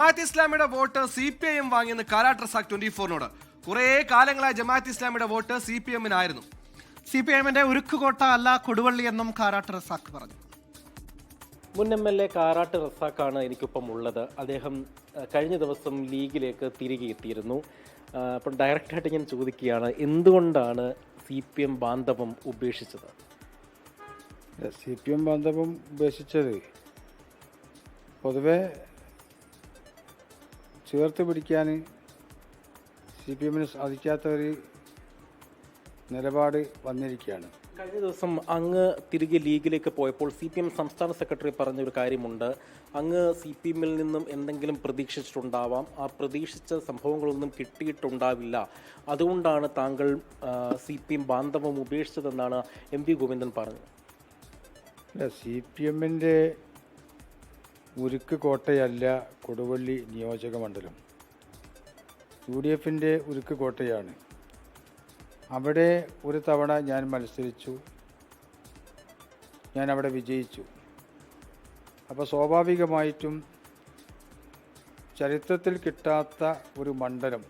ജമാഅത്ത് ഇസ്ലാമിയുടെ vote CPIM വാങ്ങിയെന്ന് Karat Razak 24നോട്. കുറേ കാലങ്ങളായി ജമാഅത്ത് ഇസ്ലാമിയുടെ വോട്ട് CPM-നായിരുന്നു. CPIM-ന്റെ ഉരുക്കുകോട്ട അല്ല കൊടുവള്ളി എന്നും കാരാട്ട് റസാഖ് പറഞ്ഞു. മുൻ MLA കാരാട്ട് റസാഖാണ് എനിക്കൊപ്പം ഉള്ളത്. അദ്ദേഹം കഴിഞ്ഞ ദിവസം ലീഗിലേക്ക് തിരികെ എത്തിയിരുന്നു. അപ്പം ഡയറക്റ്റായിട്ട് ഞാൻ ചോദിക്കുകയാണ്, എന്തുകൊണ്ടാണ് CPM ബാന്ധവം ഉപേക്ഷിച്ചത്? CPM ബാന്ധവം ഉപേക്ഷിച്ചത് പൊതുവെ ചേർത്ത് പിടിക്കാൻ CPM-ന് സാധിക്കാത്ത ഒരു നിലപാട് വന്നിരിക്കുകയാണ്. കഴിഞ്ഞ ദിവസം അങ്ങ് തിരികെ ലീഗിലേക്ക് പോയപ്പോൾ CPM സംസ്ഥാന സെക്രട്ടറി പറഞ്ഞൊരു കാര്യമുണ്ട്, അങ്ങ് CPM-ൽ നിന്നും എന്തെങ്കിലും പ്രതീക്ഷിച്ചിട്ടുണ്ടാവാം, ആ പ്രതീക്ഷിച്ച സംഭവങ്ങളൊന്നും കിട്ടിയിട്ടുണ്ടാവില്ല, അതുകൊണ്ടാണ് താങ്കൾ CPM ബാന്ധവം ഉപേക്ഷിച്ചതെന്നാണ് MV ഗോവിന്ദൻ പറഞ്ഞത്. CPM-ൻ്റെ ഉരുക്ക് കോട്ടയല്ല കൊടുവള്ളി നിയോജക മണ്ഡലം, UDF-ൻ്റെ ഉരുക്ക് കോട്ടയാണ്. അവിടെ ഒരു തവണ ഞാൻ മത്സരിച്ചു, ഞാൻ അവിടെ വിജയിച്ചു. അപ്പോൾ സ്വാഭാവികമായിട്ടും ചരിത്രത്തിൽ കിട്ടാത്ത ഒരു മണ്ഡലം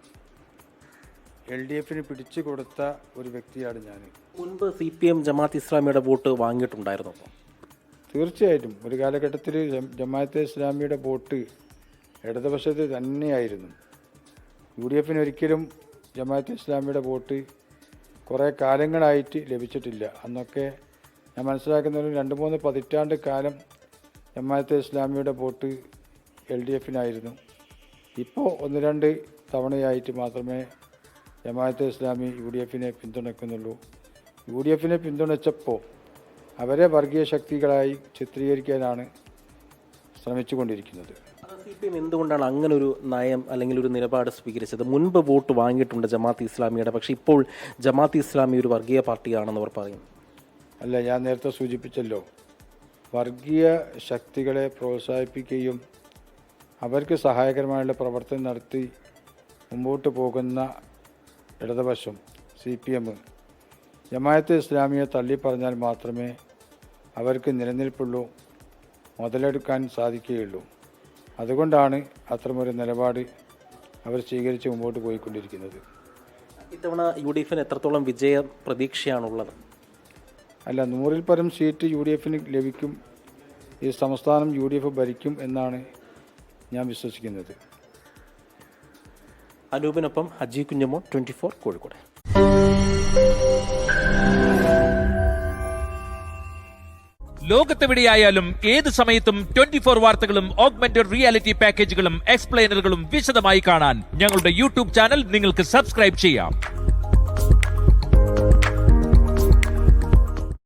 LDF-ന് പിടിച്ചു കൊടുത്ത ഒരു വ്യക്തിയാണ് ഞാൻ. മുൻപ് CPM ജമാഅത്ത് ഇസ്ലാമിയുടെ വോട്ട് വാങ്ങിയിട്ടുണ്ടായിരുന്നു? തീർച്ചയായിട്ടും ഒരു കാലഘട്ടത്തിൽ ജമാഅത്തെ ഇസ്ലാമിയുടെ വോട്ട് ഇടതുപക്ഷത്ത് തന്നെയായിരുന്നു. UDF-ന് ഒരിക്കലും ജമാഅത്തെ ഇസ്ലാമിയുടെ വോട്ട് കുറേ കാലങ്ങളായിട്ട് ലഭിച്ചിട്ടില്ല. അന്നൊക്കെ ഞാൻ മനസ്സിലാക്കുന്ന ഒരു 2-3 പതിറ്റാണ്ട് കാലം ജമാഅത്തെ ഇസ്ലാമിയുടെ വോട്ട് LDF-നായിരുന്നു. ഇപ്പോൾ 1-2 തവണയായിട്ട് മാത്രമേ ജമാഅത്തെ ഇസ്ലാമി UDF-നെ പിന്തുണയ്ക്കുന്നുള്ളൂ. UDF-നെ പിന്തുണച്ചപ്പോൾ അവരെ വർഗീയ ശക്തികളായി ചിത്രീകരിക്കാനാണ് ശ്രമിച്ചുകൊണ്ടിരിക്കുന്നത്. CPM എന്തുകൊണ്ടാണ് അങ്ങനെ ഒരു നയം അല്ലെങ്കിൽ ഒരു നിലപാട് സ്വീകരിച്ചത്? മുൻപ് വോട്ട് വാങ്ങിയിട്ടുണ്ട് ജമാഅത്ത് ഇസ്ലാമിയുടെ, പക്ഷേ ഇപ്പോൾ ജമാഅത്ത് ഇസ്ലാമി ഒരു വർഗീയ പാർട്ടിയാണെന്ന് അവർ പറയും. അല്ല, ഞാൻ നേരത്തെ സൂചിപ്പിച്ചല്ലോ, വർഗീയ ശക്തികളെ പ്രോത്സാഹിപ്പിക്കുകയും അവർക്ക് സഹായകരമായുള്ള പ്രവർത്തനം നടത്തി മുമ്പോട്ട് പോകുന്ന ഇടതുപക്ഷം CPM ജമാഅത്തെ ഇസ്ലാമിയെ തള്ളിപ്പറഞ്ഞാൽ മാത്രമേ അവർക്ക് നിലനിൽപ്പുള്ളൂ, മുതലെടുക്കാൻ സാധിക്കുകയുള്ളൂ. അതുകൊണ്ടാണ് അത്തരമൊരു നിലപാട് അവർ സ്വീകരിച്ച് മുമ്പോട്ട് പോയിക്കൊണ്ടിരിക്കുന്നത്. ഇത്തവണ UDF-ന് എത്രത്തോളം വിജയ പ്രതീക്ഷയാണുള്ളത്? അല്ല, 100-ൽ പരം സീറ്റ് UDF-ന് ലഭിക്കും. ഈ സംസ്ഥാനം UDF ഭരിക്കും എന്നാണ് ഞാൻ വിശ്വസിക്കുന്നത്. അനൂപിനൊപ്പം ഹജി കുഞ്ഞമ്മോ, 24 കോഴിക്കോട്. ലോകത്തെവിടെയായാലും ഏത് സമയത്തും 24 വാർത്തകളും ഓഗ്മെന്റഡ് റിയാലിറ്റി പാക്കേജുകളും എക്സ്പ്ലെയിനറുകളും വിശദമായി കാണാൻ ഞങ്ങളുടെ YouTube ചാനൽ നിങ്ങൾക്ക് സബ്സ്ക്രൈബ് ചെയ്യാം.